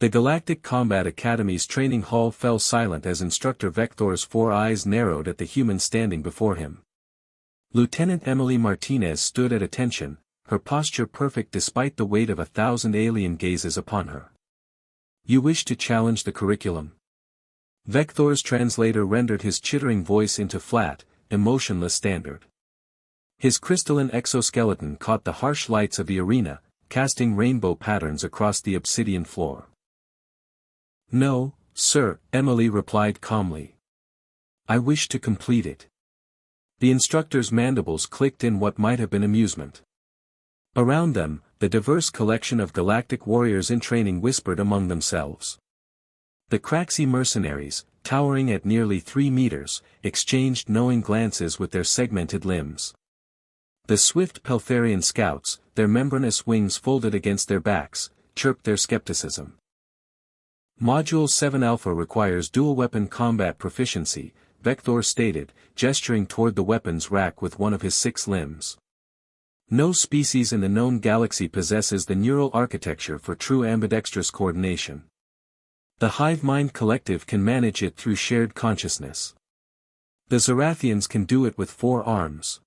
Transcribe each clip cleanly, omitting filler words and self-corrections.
The Galactic Combat Academy's training hall fell silent as Instructor Vector's 4 eyes narrowed at the human standing before him. Lieutenant Emily Martinez stood at attention, her posture perfect despite the weight of 1,000 alien gazes upon her. "You wish to challenge the curriculum?" Vector's translator rendered his chittering voice into flat, emotionless standard. His crystalline exoskeleton caught the harsh lights of the arena, casting rainbow patterns across the obsidian floor. "No, sir," Emily replied calmly. "I wish to complete it." The instructor's mandibles clicked in what might have been amusement. Around them, the diverse collection of galactic warriors in training whispered among themselves. The Craxi mercenaries, towering at nearly 3 meters, exchanged knowing glances with their segmented limbs. The swift Peltharian scouts, their membranous wings folded against their backs, chirped their skepticism. Module 7 Alpha requires dual-weapon combat proficiency, Vector stated, gesturing toward the weapons rack with one of his 6 limbs. No species in the known galaxy possesses the neural architecture for true ambidextrous coordination. The Hive Mind Collective can manage it through shared consciousness. The Zarathians can do it with 4 arms.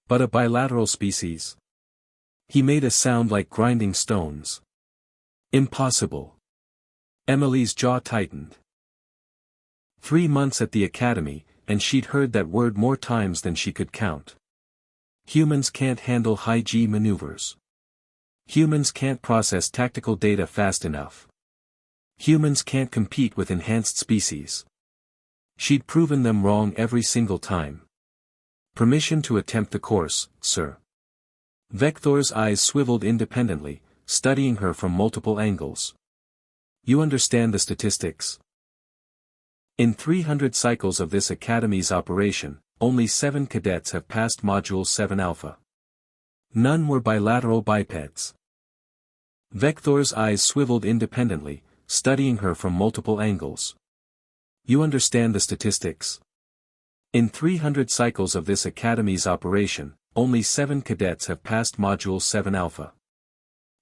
But a bilateral species? He made a sound like grinding stones. Impossible. Emily's jaw tightened. 3 months at the academy, and she'd heard that word more times than she could count. Humans can't handle high-G maneuvers. Humans can't process tactical data fast enough. Humans can't compete with enhanced species. She'd proven them wrong every single time. "Permission to attempt the course, sir." Vector's eyes swiveled independently, studying her from multiple angles. "You understand the statistics?" In 300 cycles of this Academy's operation, only 7 cadets have passed Module 7 Alpha. None were bilateral bipeds. Vector's eyes swiveled independently, studying her from multiple angles. "You understand the statistics?" In 300 cycles of this Academy's operation, only 7 cadets have passed Module 7 Alpha.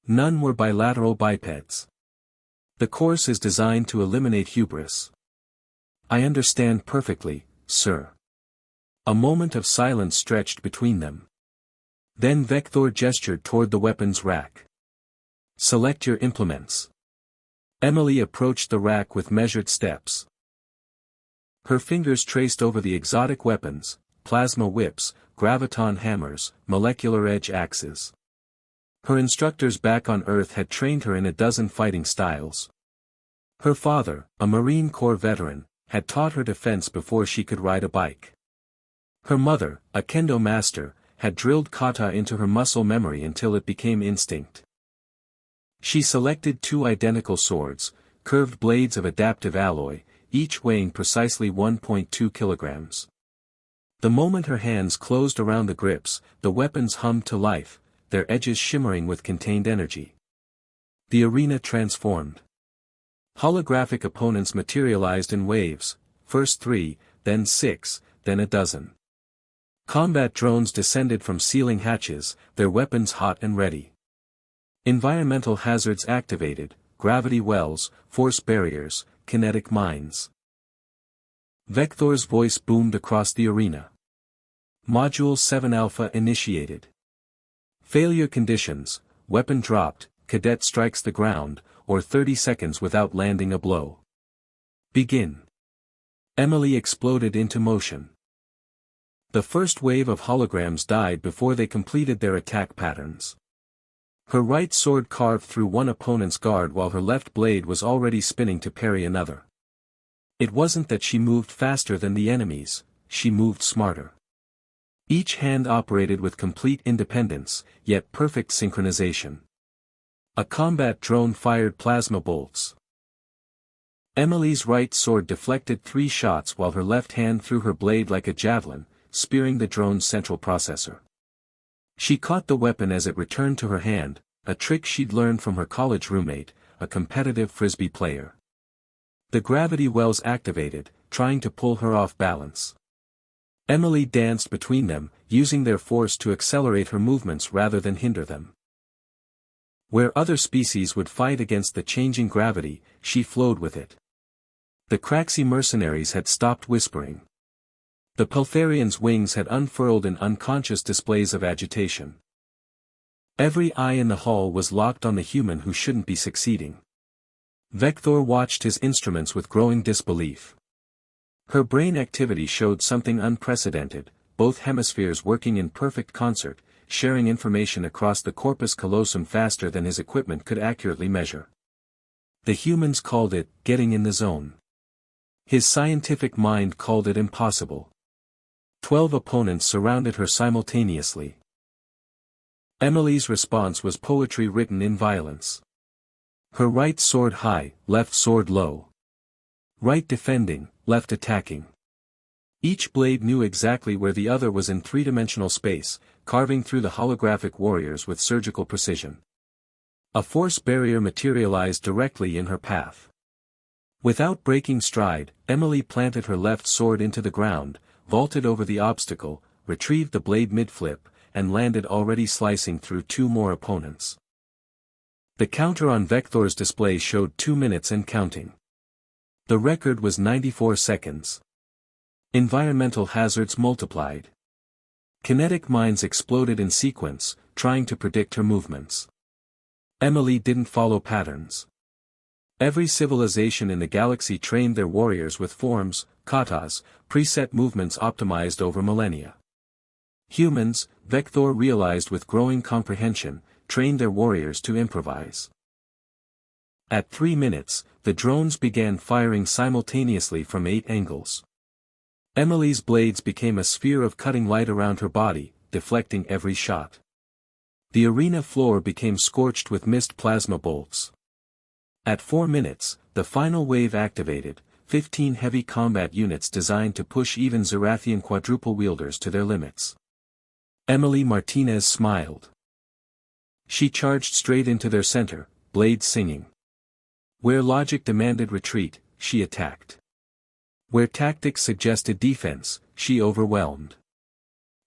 None were bilateral bipeds. The course is designed to eliminate hubris. "I understand perfectly, sir." A moment of silence stretched between them. Then Vector gestured toward the weapons rack. "Select your implements." Emily approached the rack with measured steps. Her fingers traced over the exotic weapons, plasma whips, graviton hammers, molecular edge axes. Her instructors back on Earth had trained her in a dozen fighting styles. Her father, a Marine Corps veteran, had taught her defense before she could ride a bike. Her mother, a kendo master, had drilled kata into her muscle memory until it became instinct. She selected 2 identical swords, curved blades of adaptive alloy, each weighing precisely 1.2 kilograms. The moment her hands closed around the grips, the weapons hummed to life, their edges shimmering with contained energy. The arena transformed. Holographic opponents materialized in waves, first 3, then 6, then a dozen. Combat drones descended from ceiling hatches, their weapons hot and ready. Environmental hazards activated, gravity wells, force barriers, kinetic mines. Vector's voice boomed across the arena. Module 7 Alpha initiated. Failure conditions: weapon dropped, cadet strikes the ground, or 30 seconds without landing a blow. Begin. Emily exploded into motion. The first wave of holograms died before they completed their attack patterns. Her right sword carved through one opponent's guard while her left blade was already spinning to parry another. It wasn't that she moved faster than the enemies, she moved smarter. Each hand operated with complete independence, yet perfect synchronization. A combat drone fired plasma bolts. Emily's right sword deflected 3 shots while her left hand threw her blade like a javelin, spearing the drone's central processor. She caught the weapon as it returned to her hand, a trick she'd learned from her college roommate, a competitive frisbee player. The gravity wells activated, trying to pull her off balance. Emily danced between them, using their force to accelerate her movements rather than hinder them. Where other species would fight against the changing gravity, she flowed with it. The Craxi mercenaries had stopped whispering. The Peltharians' wings had unfurled in unconscious displays of agitation. Every eye in the hall was locked on the human who shouldn't be succeeding. Vector watched his instruments with growing disbelief. Her brain activity showed something unprecedented, both hemispheres working in perfect concert, sharing information across the corpus callosum faster than his equipment could accurately measure. The humans called it, getting in the zone. His scientific mind called it impossible. 12 opponents surrounded her simultaneously. Emily's response was poetry written in violence. Her right sword high, left sword low. Right defending, left attacking. Each blade knew exactly where the other was in three-dimensional space, carving through the holographic warriors with surgical precision. A force barrier materialized directly in her path. Without breaking stride, Emily planted her left sword into the ground, vaulted over the obstacle, retrieved the blade mid-flip, and landed already slicing through two more opponents. The counter on Vector's display showed 2 minutes and counting. The record was 94 seconds. Environmental hazards multiplied. Kinetic mines exploded in sequence, trying to predict her movements. Emily didn't follow patterns. Every civilization in the galaxy trained their warriors with forms, katas, preset movements optimized over millennia. Humans, Vector realized with growing comprehension, trained their warriors to improvise. At 3 minutes, the drones began firing simultaneously from 8 angles. Emily's blades became a sphere of cutting light around her body, deflecting every shot. The arena floor became scorched with mist plasma bolts. At 4 minutes, the final wave activated, 15 heavy combat units designed to push even Zerathian quadruple wielders to their limits. Emily Martinez smiled. She charged straight into their center, blades singing. Where logic demanded retreat, she attacked. Where tactics suggested defense, she overwhelmed.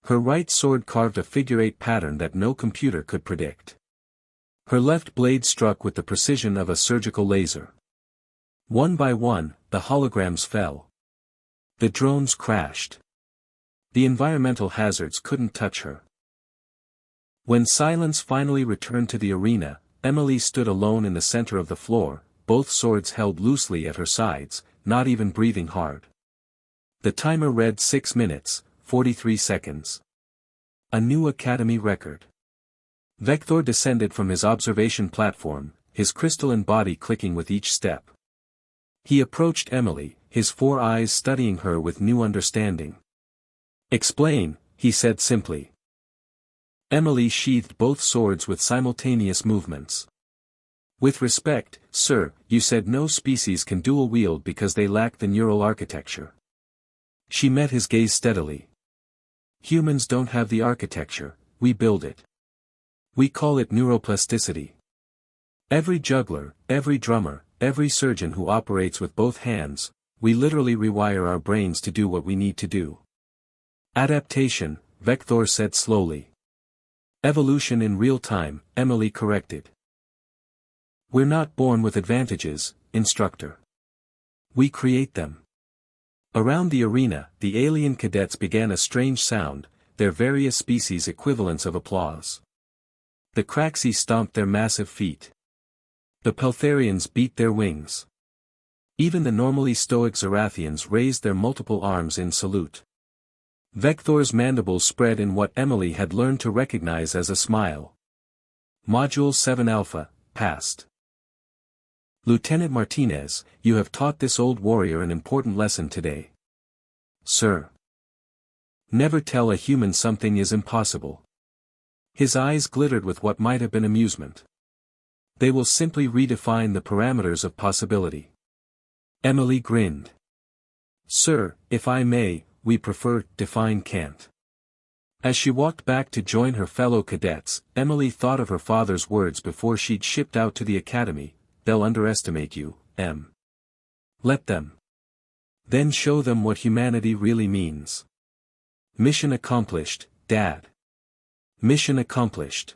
Her right sword carved a figure-8 pattern that no computer could predict. Her left blade struck with the precision of a surgical laser. One by one, the holograms fell. The drones crashed. The environmental hazards couldn't touch her. When silence finally returned to the arena, Emily stood alone in the center of the floor, both swords held loosely at her sides, not even breathing hard. The timer read 6 minutes, 43 seconds. A new Academy record. Vector descended from his observation platform, his crystalline body clicking with each step. He approached Emily, his 4 eyes studying her with new understanding. "Explain," he said simply. Emily sheathed both swords with simultaneous movements. "With respect, sir, you said no species can dual-wield because they lack the neural architecture." She met his gaze steadily. "Humans don't have the architecture, we build it. We call it neuroplasticity. Every juggler, every drummer, every surgeon who operates with both hands, we literally rewire our brains to do what we need to do." "Adaptation," Vector said slowly. "Evolution in real time," Emily corrected. "We're not born with advantages, Instructor. We create them." Around the arena, the alien cadets began a strange sound, their various species equivalents of applause. The Craxi stomped their massive feet. The Peltharians beat their wings. Even the normally stoic Zerathians raised their multiple arms in salute. Vector's mandibles spread in what Emily had learned to recognize as a smile. Module 7 Alpha, passed. "Lieutenant Martinez, you have taught this old warrior an important lesson today." "Sir." "Never tell a human something is impossible." His eyes glittered with what might have been amusement. "They will simply redefine the parameters of possibility." Emily grinned. "Sir, if I may, we prefer define can't." As she walked back to join her fellow cadets, Emily thought of her father's words before she'd shipped out to the academy: "They'll underestimate you, Em. Let them. Then show them what humanity really means." Mission accomplished, Dad. Mission accomplished.